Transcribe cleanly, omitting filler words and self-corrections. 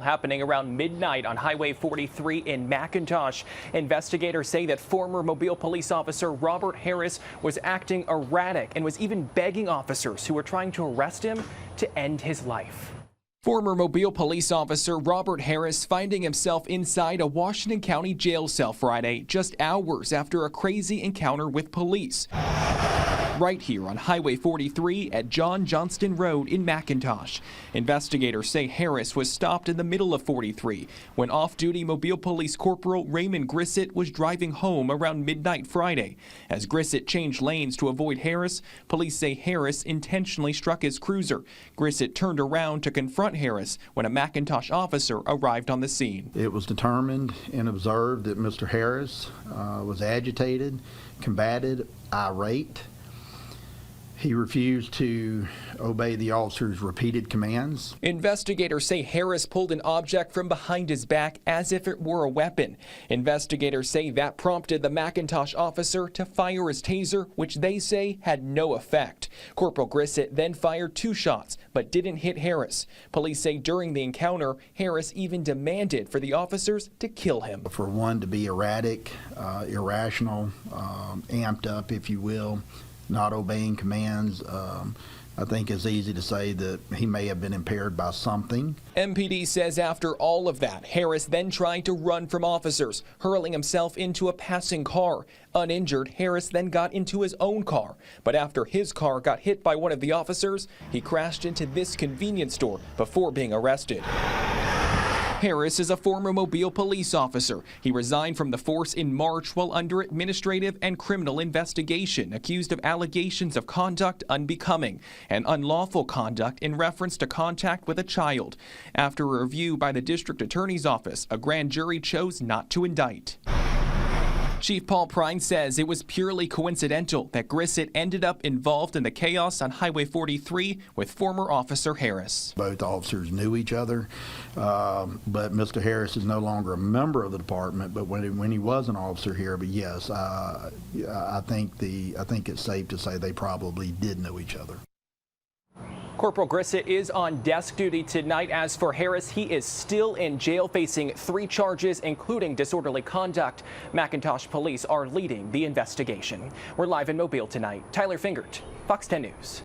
Happening around midnight on Highway 43 in McIntosh. Investigators say that former Mobile police officer Robert Harris was acting erratic and was even begging officers who were trying to arrest him to end his life. Former Mobile police officer Robert Harris finding himself inside a Washington County jail cell Friday, just hours after a crazy encounter with police. Right here on Highway 43 at John Johnston Road in McIntosh. Investigators say Harris was stopped in the middle of 43 when off-duty Mobile Police Corporal Raymond Grissett was driving home around midnight Friday. As Grissett changed lanes to avoid Harris, police say Harris intentionally struck his cruiser. Grissett turned around to confront Harris when a McIntosh officer arrived on the scene. It was determined and observed that Mr. Harris was agitated, combative, irate. He refused to obey the officer's repeated commands. Investigators say Harris pulled an object from behind his back as if it were a weapon. Investigators say that prompted the McIntosh officer to fire his taser, which they say had no effect. Corporal Grissett then fired 2 shots, but didn't hit Harris. Police say during the encounter, Harris even demanded for the officers to kill him. For one to be erratic, irrational, amped up, if you will, not obeying commands, I think it's easy to say that he may have been impaired by something. MPD says after all of that, Harris then tried to run from officers, hurling himself into a passing car. Uninjured, Harris then got into his own car. But after his car got hit by one of the officers, he crashed into this convenience store before being arrested. Harris is a former Mobile police officer. He resigned from the force in March while under administrative and criminal investigation, accused of allegations of conduct unbecoming and unlawful conduct in reference to contact with a child. After a review by the district attorney's office, a grand jury chose not to indict. Chief Paul Prine says it was purely coincidental that Grissett ended up involved in the chaos on Highway 43 with former officer Harris. Both officers knew each other, but Mr. Harris is no longer a member of the department, but when he was an officer here, but yes, I think it's safe to say they probably did know each other. Corporal Grissett is on desk duty tonight. As for Harris, he is still in jail facing 3 charges, including disorderly conduct. McIntosh police are leading the investigation. We're live in Mobile tonight. Tyler Fingert, Fox 10 News.